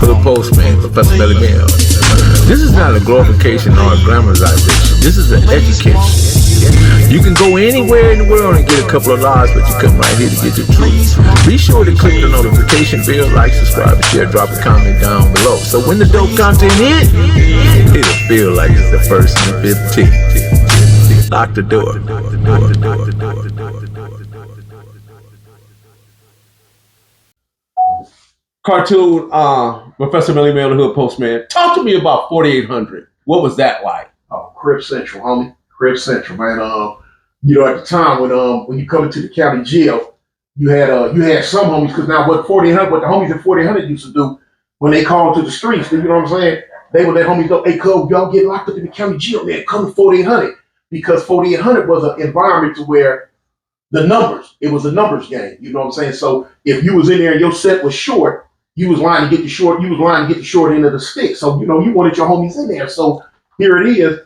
Hood Postman, Professor Melly Mail. This is not a glorification or a glamorization. This is an education. You can go anywhere in the world and get a couple of lies, but you come right here to get the truth. Be sure to click the notification bell, like, subscribe, and share. Drop a comment down below. So when the dope content hit, it'll feel like it's the first and the 15th. Lock the door. Cartoon, Professor Melly Mail, the Hood Postman. Talk to me about 4800. What was that like? Oh, Crip Central, homie. Crip Central, man. At the time when you come into the county jail, you had some homies, because now what the homies at 4800 used to do when they called to the streets, you know what I'm saying? They would let homies know, hey, cuz, y'all get locked up in the county jail, man. Come to 4800, because 4800 was an environment to where it was a numbers game. You know what I'm saying? So if you was in there and your set was short, you was lying to get the short end of the stick. So, you wanted your homies in there. So here it is.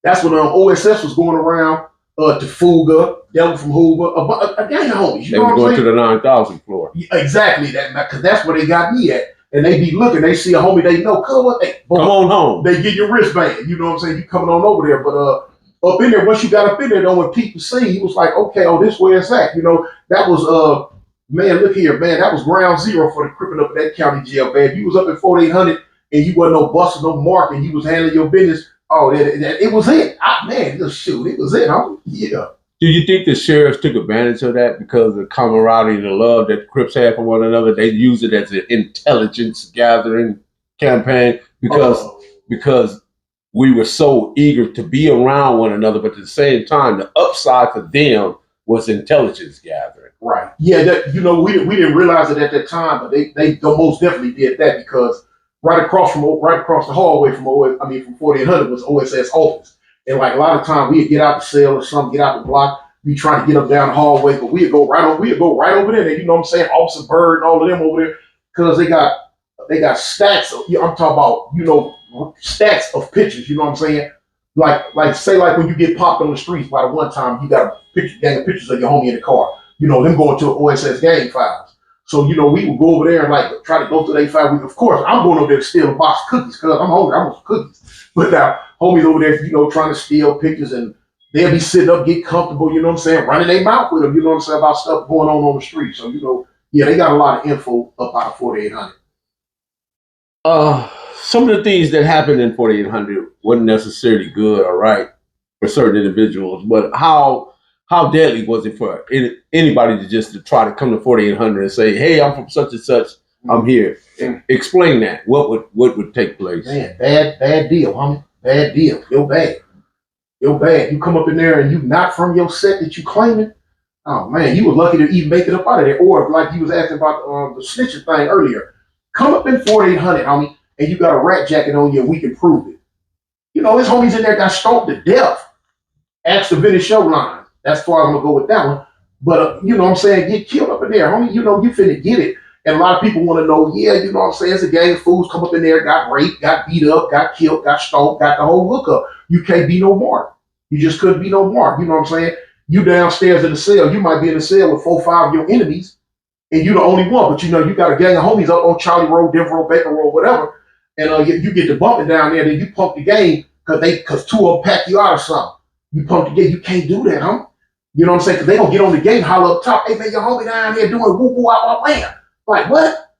That's when OSS was going around to Fuga, Devil from Hoover, a gang of homies. They were going to the 9,000 floor. Exactly, because that's where they got me at. And they be looking, they see a homie they know, come on home. They get your wristband. You know what I'm saying? You coming on over there. But up in there, once you got up in there, though, when Pete was seen, he was like, okay, this where it's at. That was man, look here, man, that was ground zero for the cripping up at that county jail, man. If you was up at 4800 and you wasn't no busting, no mark, and you was handling your business, it was it. It was it, huh? Yeah. Do you think the sheriffs took advantage of that because of the camaraderie and the love that the Crips had for one another? They used it as an intelligence gathering campaign because we were so eager to be around one another, but at the same time, the upside for them was intelligence gathering. Right. Yeah. We didn't realize it at that time, but they most definitely did that, because right across the hallway from 4800 was OSS office. And like a lot of times we'd get out the cell or something, get out the block, we trying to get up down the hallway, but we'd go right over there. And, you know what I'm saying? Officer Bird and all of them over there, because they got stacks of, I'm talking about, stacks of pictures, you know what I'm saying? Like say when you get popped on the streets by the one time, you got a gang of pictures of your homie in the car, them going to OSS gang files. So, we would go over there and try to go through their file. Of course, I'm going over there to steal a box of cookies because I'm hungry. I want some cookies. But now, homies over there, trying to steal pictures, and they'll be sitting up, get comfortable, you know what I'm saying, running their mouth with them, you know what I'm saying, about stuff going on the street. So, they got a lot of info up out of 4800. Some of the things that happened in 4800 wasn't necessarily good or right for certain individuals, but how deadly was it for anybody to try to come to 4800 and say, hey, I'm from such and such, I'm here? Explain that. What would take place? Man, bad deal, homie. Bad deal. Yo bad. You come up in there and you not from your set that you claiming. Oh man, you were lucky to even make it up out of there. Or like you was asking about the snitching thing earlier. Come up in 4800, homie, and you got a rat jacket on you, and we can prove it. His homies in there got stoned to death. Ask the Vinny show line. That's far I'm gonna go with that one. But you know what I'm saying, get killed up in there, homie. You finna get it. And a lot of people want to know, you know what I'm saying, it's a gang of fools come up in there, got raped, got beat up, got killed, got stoned, got the whole hookup. You can't be no mark. You just couldn't be no mark. You know what I'm saying? You downstairs in the cell, you might be in the cell with 4 or 5 of your enemies, and you're the only one. But you got a gang of homies up on Charlie Road, Denver Road, Baker Road, whatever. And you get to bumping down there, then you pump the game because 2 of them pack you out or something. You pump the game, you can't do that, huh? You know what I'm saying? Because they gonna get on the game, holler up top, hey man, your homie down here doing woo woo out land. Like what?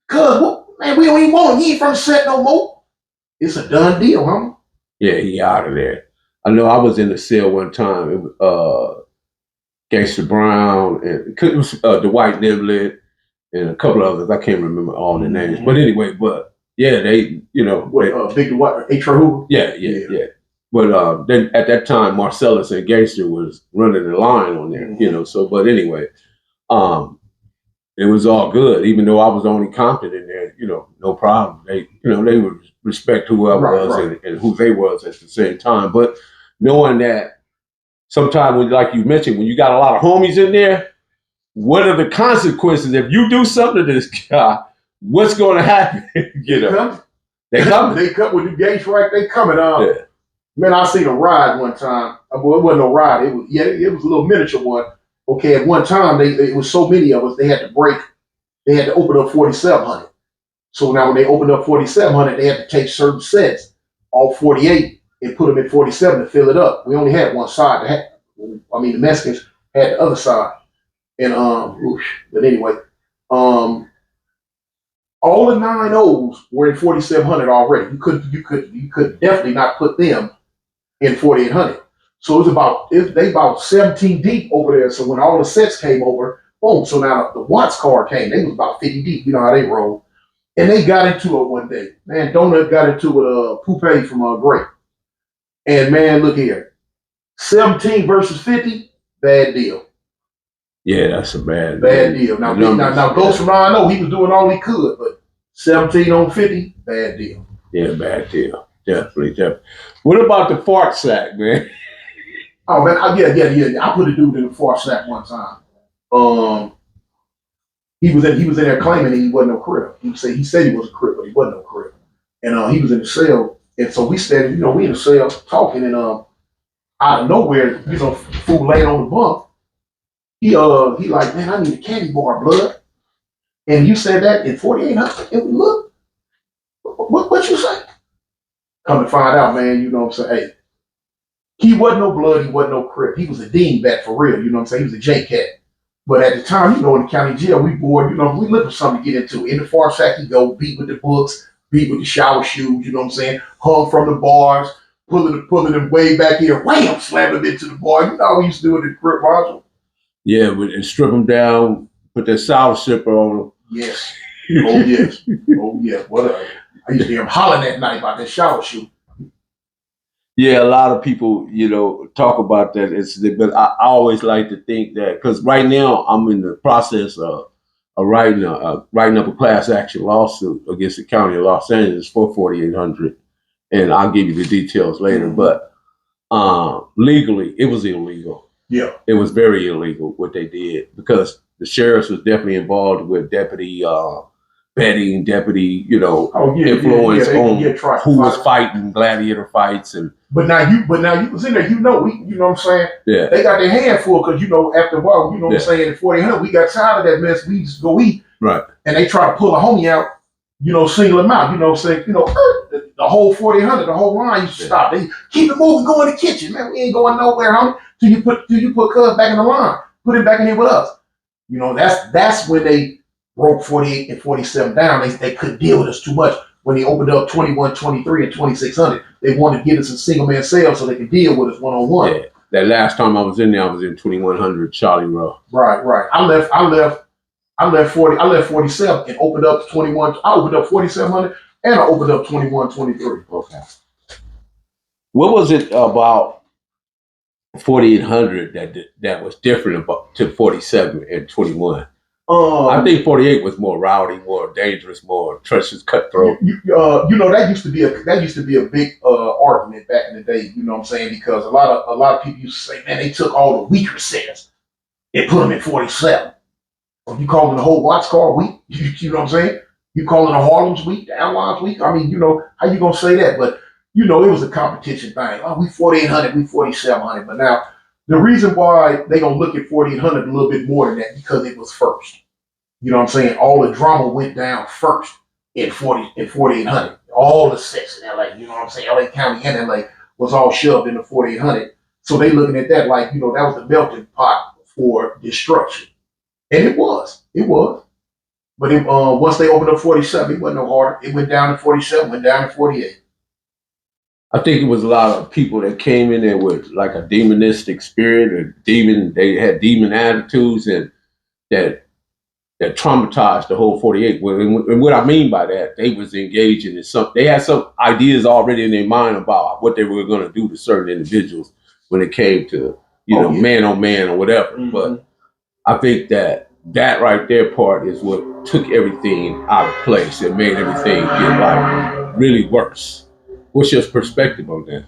Cuz man, we don't even want him. He ain't from the set no more. It's a done deal, huh? Yeah, he out of there. I know I was in the cell one time. It was Gangster Brown and it was Dwight Niblett and a couple of others. I can't remember all the names, but anyway, yeah, they Big Dwight, H.R. Hoover. Yeah. But then at that time, Marcellus and Gangster was running the line on there, So, but anyway, it was all good. Even though I was only Compton in there, no problem. They would respect whoever was and who they was at the same time. But knowing that sometimes, like you mentioned, when you got a lot of homies in there, what are the consequences if you do something to this guy? What's going to happen? They coming. They come when you gates right. They coming. Man, I seen a ride one time. Well, it wasn't a ride. It was a little miniature one. Okay, at one time, it was so many of us, they had to break. They had to open up 4700. So now when they opened up 4700, they had to take certain sets off 48 and put them in 47 to fill it up. We only had one side. The Mexicans had the other side. And but anyway, all the 9.0s were in 4700 already. You could definitely not put them in 4800. So they about 17 deep over there. So when all the sets came over, boom. So now the Watts car came. They was about 50 deep. You know how they roll. And they got into it one day. Man, Donut got into it with Poupe from Great. And man, look here. 17 versus 50, bad deal. Yeah, that's a bad deal. Now Ghost from I know he was doing all he could, but 17 on 50, bad deal. Yeah, bad deal. Definitely. What about the fart sack, man? Oh man, yeah. I put a dude in the fart sack one time. He was in there claiming that he wasn't no Crip. He said he was a Crip, but he wasn't no Crip. And he was in the cell, and so we standing, we in the cell talking, and out of nowhere, fool laying on the bunk. He like, man, I need a candy bar, blood. And you said that in 4800. And look, what you say? Come to find out, man, you know what I'm saying? Hey, he wasn't no blood, he wasn't no Crip. He was a dean bat for real, you know what I'm saying? He was a J cat. But at the time, in the county jail, we bored, we looking for something to get into. In the far sack, he go beat with the books, beat with the shower shoes, you know what I'm saying? Hung from the bars, pulling them way back here, wham, slam him into the bar. You know how we used to do it in the Crip module? Yeah, and strip them down, put that sour sipper on them. Yes. Oh, yes. Oh, yeah. I used to hear him hollering at night about that shower shoe. Yeah, a lot of people, talk about that. But I always like to think that, because right now I'm in the process of writing up a class action lawsuit against the county of Los Angeles for 4800, and I'll give you the details later. Mm-hmm. But legally, it was illegal. Yeah, it was very illegal what they did, because the sheriffs was definitely involved with deputy betting, deputy, influence on who was fighting gladiator fights. And But now you was in there, you know what I'm saying? Yeah. They got their hand full, because after a while, what I'm saying, in 4800, we got tired of that mess. We just go eat. Right. And they try to pull a homie out, single him out, saying, the whole 4800, the whole line used to stop. They keep it moving, go in the kitchen, man. We ain't going nowhere, homie. Till you put Cuz back in the line. Put him back in here with us. That's when they broke 48 and 47 down. They couldn't deal with us too much. When they opened up 21, 23, and 2600, they wanted to get us a single man sale so they could deal with us one-on-one. Yeah. That last time I was in there, I was in 2100 Charlie Row. Right. I left 47 and opened up 21. I opened up 4700 and I opened up 2123. Okay. What was it about 4800 that was different to 47 and 21? I think 48 was more rowdy, more dangerous, more treacherous, cutthroat. That used to be a big argument back in the day. You know what I'm saying? Because a lot of people used to say, man, they took all the weaker sets and put them in 47. You calling the whole Watts car weak? You know what I'm saying? You calling the Harlems weak, the Allies weak? I mean, how you gonna say that? But it was a competition thing. Oh, we 4800, we 4700. But now the reason why they gonna look at 4800 a little bit more than that, because it was first. You know what I'm saying? All the drama went down first in 4800. All the sets in LA, you know what I'm saying? LA County and LA was all shoved into 4800. So they looking at that like, that was the melting pot for destruction. And it was. But once they opened up 47, it wasn't no harder. It went down to 47, went down to 48. I think it was a lot of people that came in there with like a demonistic spirit, or they had demon attitudes, and that traumatized the whole 48. And what I mean by that, they was engaging in they had some ideas already in their mind about what they were going to do to certain individuals when it came to, man on man or whatever. Mm-hmm. But I think that right there part is what took everything out of place and made everything get like really worse. What's your perspective on that?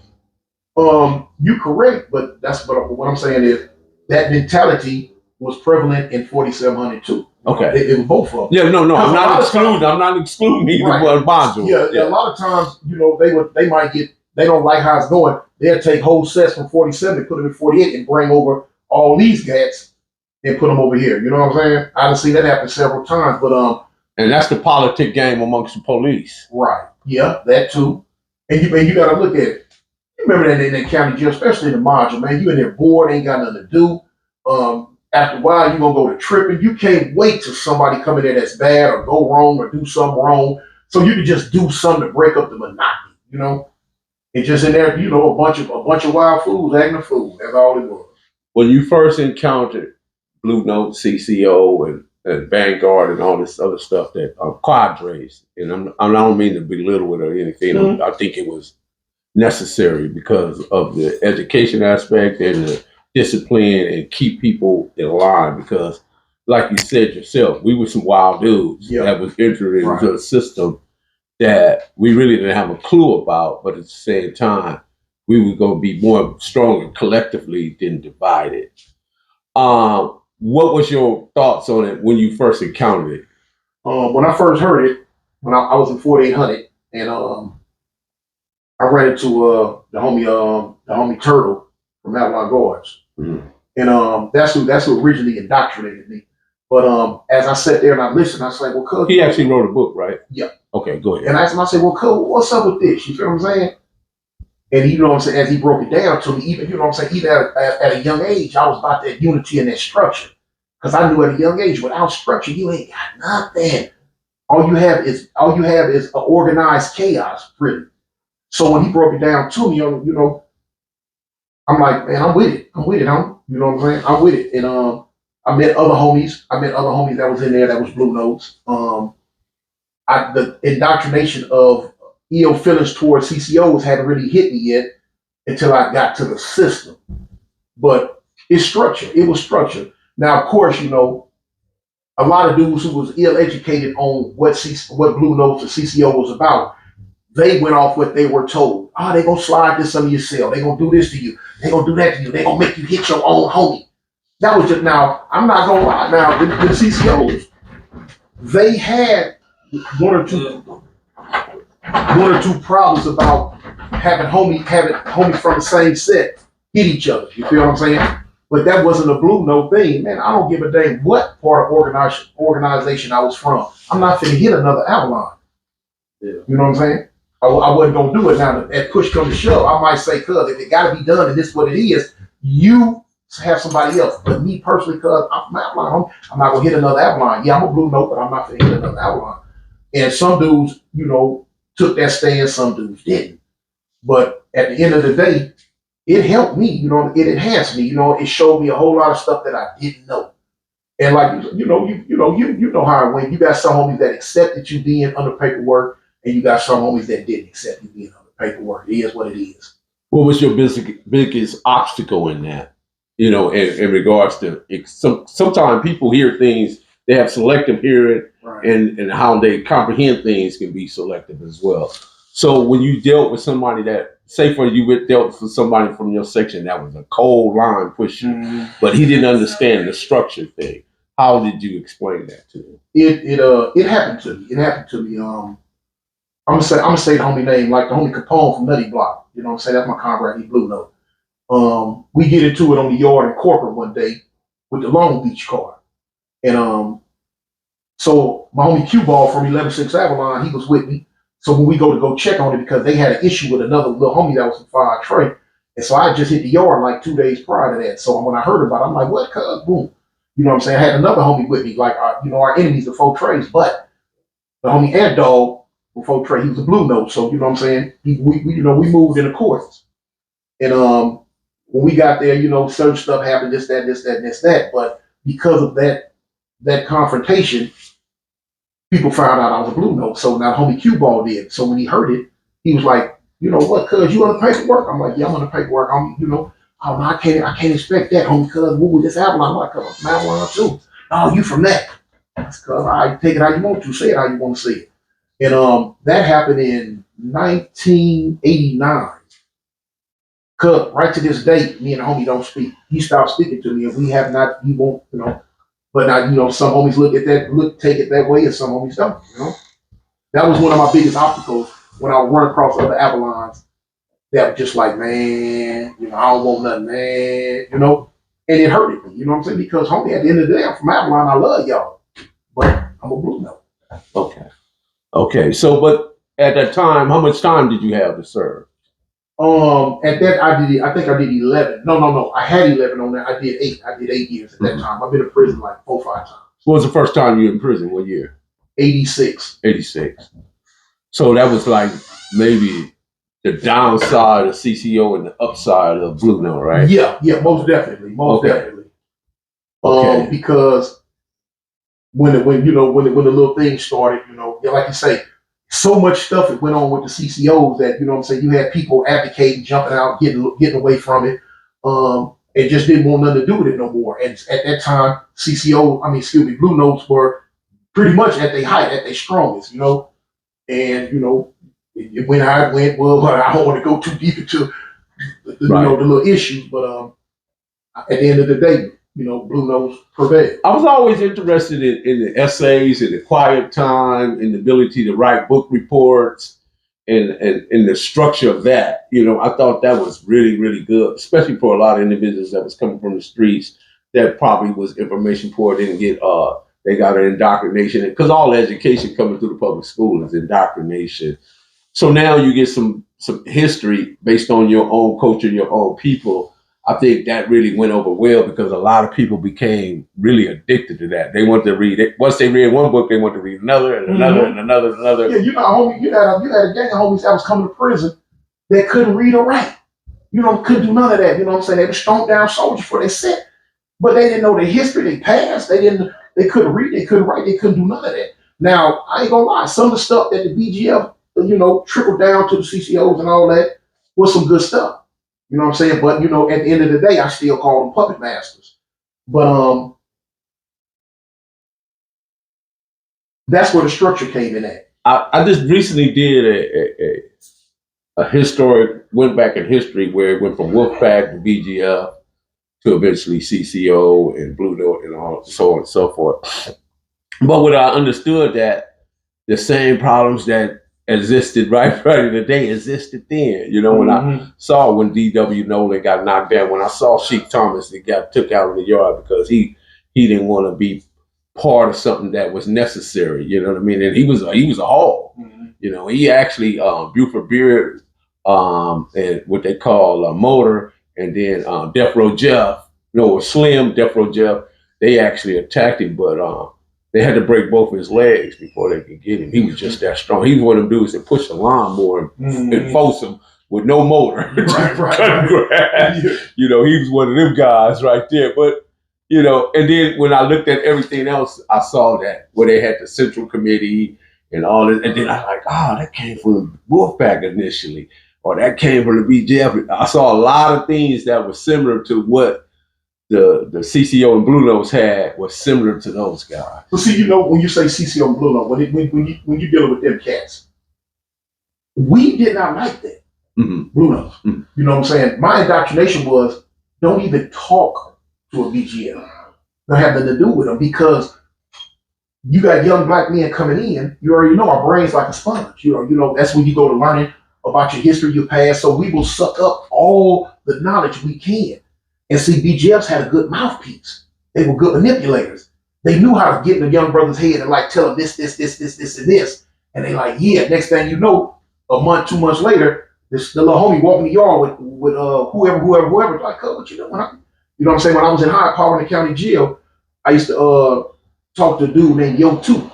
You're correct, but what I'm saying is that mentality was prevalent in 4700 too. Okay. It was both of them. Yeah, no, I'm not excluding either one module. Yeah, a lot of times, they don't like how it's going. They'll take whole sets from 47 and put them in 48 and bring over all these cats and put them over here. You know what I'm saying? I've seen that happen several times. But And that's the politic game amongst the police. Right. Yeah, that too. And you got to look at it. You remember that in that county jail, especially in the module, man. You in there bored, ain't got nothing to do. After a while, you gonna go to tripping. You can't wait till somebody come in there that's bad or go wrong or do something wrong, so you can just do something to break up the monotony. You know, and just in there, a bunch of wild fools acting a fool. That's all it was. When you first encountered Blue Note, CCO, and Vanguard, and all this other stuff that Quadres, and I don't mean to belittle it or anything. Mm-hmm. I think it was necessary because of the education aspect and the discipline and keep people in line. Because, like you said yourself, we were some wild dudes that was entered into a system that we really didn't have a clue about, but at the same time, we were going to be more stronger collectively than divided. What was your thoughts on it when you first encountered it? When I first heard it, when I was in 4800, and I ran into the homie Turtle from Avalon Guards, and that's who originally indoctrinated me. But as I sat there and I listened, I was like, "Well, cuz." He actually wrote a book, right? Yeah. Okay, go ahead. And I asked him, I said, "Well, cuz, what's up with this?" You feel what I'm saying? And you know what I'm saying, as he broke it down to me, even even at a young age, I was about that unity and that structure. Because I knew at a young age, without structure, you ain't got nothing. All you have is a organized chaos, really. So when he broke it down to me, I'm like, man, I'm with it. Homie. You know what I'm saying? I'm with it. And I met other homies. That was in there that was Blue Notes. The indoctrination of ill feelings towards CCOs hadn't really hit me yet until I got to the system. But it's structured. It was structured. Now, of course, a lot of dudes who was ill educated on what Blue Notes or CCO was about, they went off what they were told. They gonna slide this under your cell. They gonna do this to you. They gonna do that to you. They gonna make you hit your own homie. That was just, now, I'm not gonna lie. Now, the CCOs, they had one or two problems about having homies from the same set hit each other. You feel what I'm saying? But that wasn't a Blue Note thing. Man, I don't give a damn what part of organization I was from. I'm not finna hit another Avalon. Yeah. You know what I'm saying? I wasn't gonna do it. Now, if push comes to shove, I might say, cuz, if it gotta be done and this is what it is, you have somebody else. But me personally, cuz, I'm from Avalon, I'm not gonna hit another Avalon. Yeah, I'm a Blue Note, but I'm not gonna hit another Avalon. And some dudes, took that stand, some dudes didn't. But at the end of the day, it helped me, it enhanced me, it showed me a whole lot of stuff that I didn't know. And like, you know how it went. You got some homies that accepted you being under paperwork, and you got some homies that didn't accept you being under paperwork. It is what it is. What was your biggest obstacle in that? In regards to sometimes people hear things, they have selective hearing, right, and how they comprehend things can be selective as well. So when you dealt with somebody that, say for you dealt with somebody from your section that was a cold line pusher, but he didn't understand the structure thing, how did you explain that to him? It happened to me. I'm gonna say the homie name, like the homie Capone from Nutty Block. You know what I'm saying? That's my comrade, he Blue Note. We get into it on the yard in corporate one day with the Long Beach car. And so my homie Q Ball from 11-6 Avalon, he was with me. So when we go check on it, because they had an issue with another little homie that was in Fire Trey. And so I just hit the yard like 2 days prior to that. So when I heard about it, I'm like, what, cuz? Boom. You know what I'm saying? I had another homie with me, like, our enemies, the 4 Trays, but the homie Ant Dog from 4 Trey, he was a Blue Note. So, you know what I'm saying? We moved in accordance. And when we got there, certain stuff happened, this, that. But because of that confrontation, people found out I was a Blue Note. So now homie Q Ball did. So when he heard it, he was like, you know what, cuz, you on the paperwork? I'm like, yeah, I'm on the paperwork. Oh no, I can't expect that, homie, cuz, what was this Avalon? I'm like, cuz, I'm from Avalon too. Oh, you from that? That's cuz, I take it how you want to, say it how you want to say it. And that happened in 1989. Cuz right to this day, me and the homie don't speak. He stopped speaking to me, and we have not, he won't, but now, some homies take it that way, and some homies don't, That was one of my biggest obstacles when I would run across other Avalons that were just like, man, I don't want nothing, man, and it hurted me, you know what I'm saying? Because, homie, at the end of the day, I'm from Avalon, I love y'all, but I'm a Blue Note. Okay. So, but at that time, how much time did you have to serve? At that I think I did 11. No. I had 11 on there. I did 8. I did 8 years at that time. I've been in prison like 4 or 5 times. What was the first time you were in prison? What year? 86. 86. So that was like maybe the downside of CCO and the upside of Blue Note, right? Yeah, most definitely. Definitely. Okay. Because when the little thing started, like you say, so much stuff that went on with the CCOs that, you had people advocating, jumping out, getting away from it, and just didn't want nothing to do with it no more. And at that time, Blue Notes were pretty much at their height, at their strongest, and, when I went, well, I don't want to go too deep into the little issues, but at the end of the day, Blue Notes prevailed. I was always interested in the essays and the quiet time and the ability to write book reports and the structure of that. I thought that was really, really good, especially for a lot of individuals that was coming from the streets that probably was information poor, didn't get, they got an indoctrination, because all education coming through the public school is indoctrination. So now you get some history based on your own culture, your own people. I think that really went over well because a lot of people became really addicted to that. They want to read it. Once they read one book, they want to read another and another and another and another. Yeah, homie, you had a gang of homies that was coming to prison that couldn't read or write. Couldn't do none of that. You know what I'm saying? They were stoned down soldiers for their set, but they didn't know their history, their past. They couldn't read, they couldn't write, they couldn't do none of that. Now, I ain't gonna lie, some of the stuff that the BGF, trickled down to the CCOs and all that was some good stuff. You know what I'm saying? But, at the end of the day, I still call them puppet masters. But that's where the structure came in at. I just recently did a historic, went back in history where it went from Wolfpack to BGF to eventually CCO and Blue Note and all so on and so forth. But what I understood that the same problems that existed right in the day existed then. When I saw when D.W. Nolan got knocked down, when I saw Sheik Thomas that got took out in the yard because he didn't want to be part of something that was necessary. You know what I mean? And he was a hog. He actually Buford Beard and what they call Motor, and then Death Row Jeff, Slim, Death Row Jeff. They actually attacked him, but they had to break both of his legs before they could get him. He was just that strong. He was one of them dudes that pushed the lawnmower and force him with no motor. Right. He was one of them guys right there. But, and then when I looked at everything else, I saw that where they had the Central Committee and all this. And then I was like, that came from Wolfpack initially, or that came from the BGF. I saw a lot of things that were similar to what the CCO and Blue Notes had was similar to those guys. So see, when you say CCO and Blue Note, when you're dealing with them cats, we did not like that. Blue Notes. You know what I'm saying? My indoctrination was don't even talk to a BGF. Don't have nothing to do with them because you got young black men coming in. You already know our brain's like a sponge. That's when you go to learning about your history, your past. So we will suck up all the knowledge we can. And see, BGFs had a good mouthpiece. They were good manipulators. They knew how to get in the young brother's head and tell him this, and this. And they next thing you know, a month, 2 months later, the little homie walking the yard with whoever, like, what you doing? You know what I'm saying? When I was in High Power in the county jail, I used to talk to a dude named Yo 2.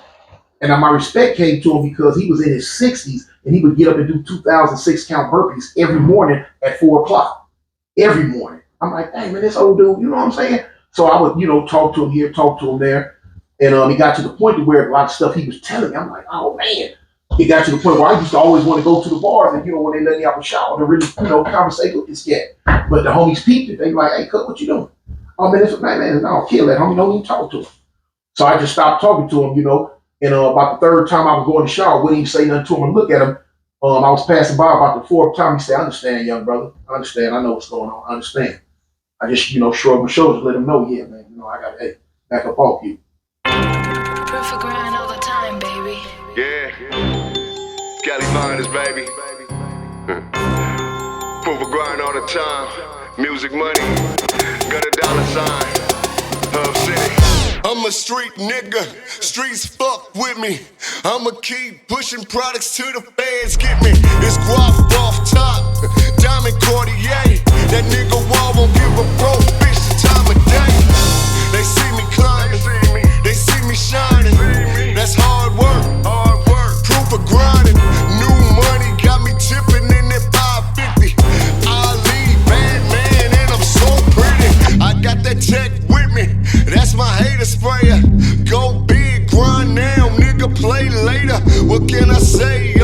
And my respect came to him because he was in his 60s and he would get up and do 2,006 count burpees every morning at 4 o'clock. Every morning. I'm like, hey man, this old dude, you know what I'm saying? So I would, talk to him here, talk to him there. And he got to the point where a lot of stuff he was telling me, I'm like, oh man. It got to the point where I used to always want to go to the bars and, when they let me out the shower to really, conversate with this cat. But the homies peeped it. They like, hey, Cut, what you doing? Oh man, man, no, kill that homie, don't even talk to him. So I just stopped talking to him, and about the third time I was going to the shower, wouldn't even say nothing to him and look at him. I was passing by about the fourth time. He said, I understand, young brother. I understand. I know what's going on. I understand. I just, shrug my shoulders, let him know, yeah, man, I got to, back up off you. Perfect grind all the time, baby. Yeah. Cali Finest, baby. Perfect grind all the time. Music money. Got a dollar sign. Hub City. I'm a street nigga, streets fuck with me. I'ma keep pushing products till the feds get me. It's guap off top, diamond Cartier. That nigga Wall won't give a broke bitch the time of day. They see me climbing, they see me shining. That's hard work, proof of grinding. New money got me tipping in that 550. Ali, bad man, and I'm so pretty. I got that tech with me, that's my hater sprayer. Go big, grind now, nigga, play later. What can I say?